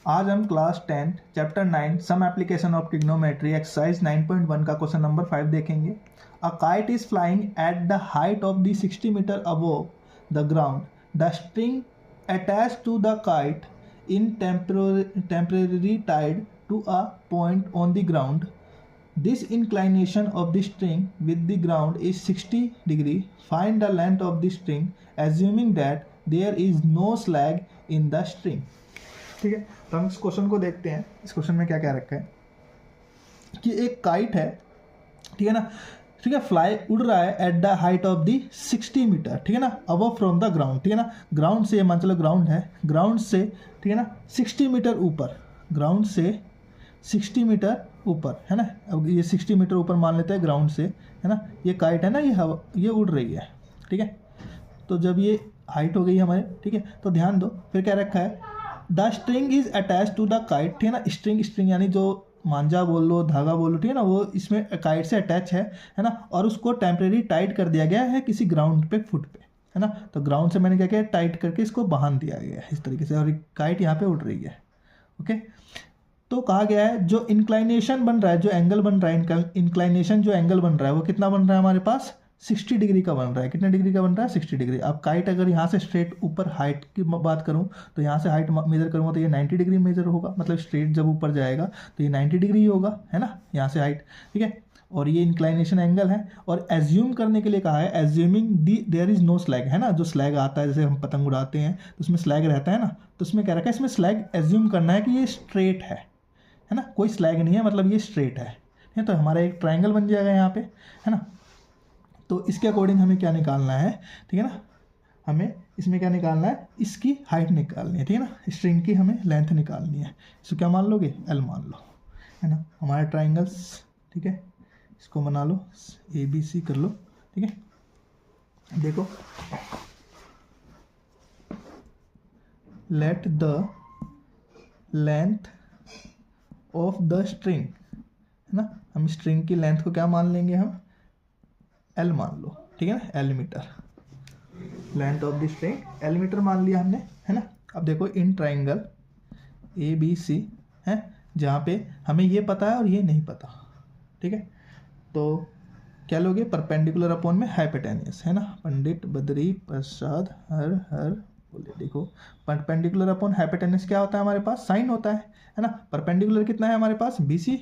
आज हम class 10 chapter 9 some application of trigonometry exercise 9.1 का क्वेश्चन नंबर 5 देखेंगे। A kite is flying at the height of the 60 metre above the ground. The string attach to the kite in temporary tied to a point on the ground. This inclination of the string with the ground is 60 degree. Find the length of the string assuming that there is no slag in the string. ठीक है, तो हम इस question को देखते हैं। इस question में क्या क्या रखा है कि एक काइट है, ठीक है ना, ठीक है, फ्लाई उड़ रहा है at the height of the 60 metre, ठीक है ना, अबव फ्रॉम द ग्राउंड, ठीक है ना, ग्राउंड से मान चलो ग्राउंड है, ग्राउंड से, ठीक है ना, 60 मीटर ऊपर, ग्राउंड से 60 मीटर ऊपर, है ना। अब ये 60 मीटर ऊपर मान लेते हैं ग्राउंड से, है ना, ये काइट है ना, ये उड़ रही है, ठीक है। तो जब ये हाइट हो गई हमारे, ठीक है, तो ध्यान दो फिर क्या रखा है, the string is attach to the kite, ठीक है ना। स्ट्रिंग यानी जो मांझा बोल लो, धागा बोल लो, ठीक है ना, वो इसमें काइट से अटैच है ना, और उसको टेम्परेरी टाइट कर दिया गया है किसी ग्राउंड पे, फुट पे, है ना। तो ग्राउंड से मैंने क्या किया, टाइट करके इसको बांध दिया गया है इस तरीके से, और काइट यहाँ पे उड़ रही है, ओके। तो कहा गया है जो इंक्लाइनेशन बन रहा है, जो एंगल बन रहा है, इंक्लाइनेशन जो एंगल बन रहा है वो कितना बन रहा है हमारे पास, 60 डिग्री का बन रहा है। कितने डिग्री का बन रहा है, 60 डिग्री। अब काइट अगर यहाँ से स्ट्रेट ऊपर हाइट की बात करूँ तो यहाँ से हाइट मेजर करूँगा तो ये 90 डिग्री मेजर होगा, मतलब स्ट्रेट जब ऊपर जाएगा तो ये 90 डिग्री होगा, है ना, यहाँ से हाइट, ठीक है। और ये इंक्लाइनेशन एंगल है। और एज्यूम करने के लिए कहा है, assuming there is no slack, है ना, जो स्लैग आता है जैसे हम पतंग उड़ाते हैं तो उसमें स्लैग रहता है ना, तो उसमें क्या रखा है, इसमें स्लैग एज्यूम करना है कि ये स्ट्रेट है ना, कोई स्लैग नहीं है, मतलब ये स्ट्रेट है, तो हमारा एक ट्रायंगल बन जाएगा यहाँ पे, है ना। तो इसके अकॉर्डिंग हमें क्या निकालना है, ठीक है ना, हमें इसमें क्या निकालना है, इसकी हाइट निकालनी है, ठीक है ना, स्ट्रिंग की हमें लेंथ निकालनी है। इसको क्या मान लोगे, एल मान लो, है ना। हमारे ट्राइंगल्स, ठीक है, इसको बना लो, ABC कर लो, ठीक है। देखो, let the length of the string, है ना, हम स्ट्रिंग की लेंथ को क्या मान लेंगे, हम L मान लो, ठीक है ना, L metre, length of the string L metre मान लिया हमने, है ना। अब देखो इन ट्राइंगल ABC है, जहाँ पे हमें ये पता है और ये नहीं पता, ठीक है, तो क्या लोगे, परपेंडिकुलर अपॉन में हाइपोटेन्यूस, है ना। पंडित बद्री प्रसाद हर बोले, देखो परपेंडिकुलर अपॉन हाइपोटेन्यूस क्या होता है हमारे पास, साइन होता है ना। परपेंडिकुलर कितना है हमारे पास, BC,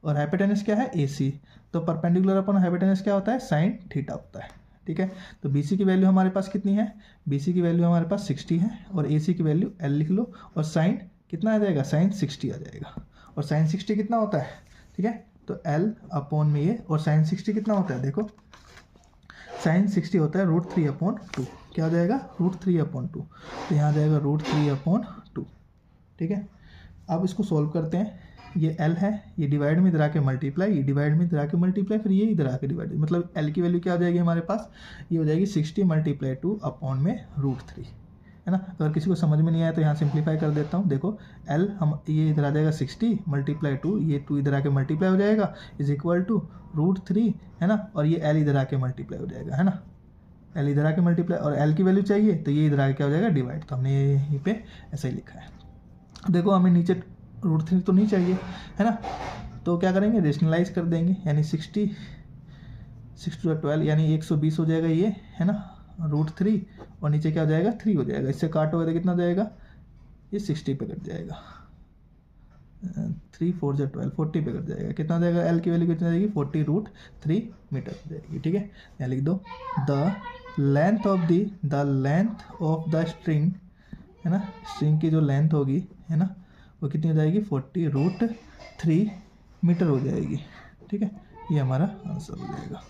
और हाइपोटेन्यूस क्या है, AC। तो परपेंडिकुलर अपॉन हाइपोटेन्यूस क्या होता है, साइन थीटा होता है, ठीक है। तो BC की वैल्यू हमारे पास कितनी है, BC की वैल्यू हमारे पास 60 है, और AC की वैल्यू L लिख लो, और साइन कितना आ जाएगा, साइन 60 आ जाएगा। और साइन 60 कितना होता है, ठीक है, तो L अपॉन में ये, और साइन 60 कितना होता है, देखो साइन 60 होता है √3/2, क्या हो जाएगा, √3/2, तो यहाँ आ जाएगा √3/2, ठीक है। अब इसको सॉल्व करते हैं। ये L है, ये डिवाइड में इधर आके मल्टीप्लाई, ये डिवाइड में इधर आके मल्टीप्लाई, फिर ये इधर आके डिवाइड, मतलब L की वैल्यू क्या हो जाएगी हमारे पास, ये हो जाएगी 60 × 2 अपॉन में √3, है ना। अगर किसी को समझ में नहीं आया तो यहाँ सिंप्लीफाई कर देता हूँ। देखो L हम ये इधर आ जाएगा 60 × 2, ये 2 इधर आके मल्टीप्लाई हो जाएगा, इज इक्वल टू √3, है ना, और ये L इधर आके मल्टीप्लाई हो जाएगा, है ना, L इधर आके मल्टीप्लाई, और L की वैल्यू चाहिए तो ये इधर आके क्या हो जाएगा, डिवाइड। तो हमने यहीं पे ऐसा ही लिखा है। देखो हमें नीचे √3 तो नहीं चाहिए, है ना, तो क्या करेंगे, रेशनलाइज कर देंगे, यानी 60 × 12 यानी 120 हो जाएगा ये, है ना, √3, और नीचे क्या हो जाएगा, 3 हो जाएगा। इससे काटोगे तो कितना हो जाएगा, ये 60 पे कट जाएगा, 3 4 × 12 40 पे कट जाएगा। कितना हो जाएगा, L की वैल्यू कितनी जाएगी, 40√3 मीटर हो जाएगी, ठीक है। यहाँ लिख दो, the length of the string, है ना, स्ट्रिंग की जो लेंथ होगी, है ना, वो कितनी हो जाएगी, 40√3 मीटर हो जाएगी, ठीक है। ये हमारा आंसर हो जाएगा।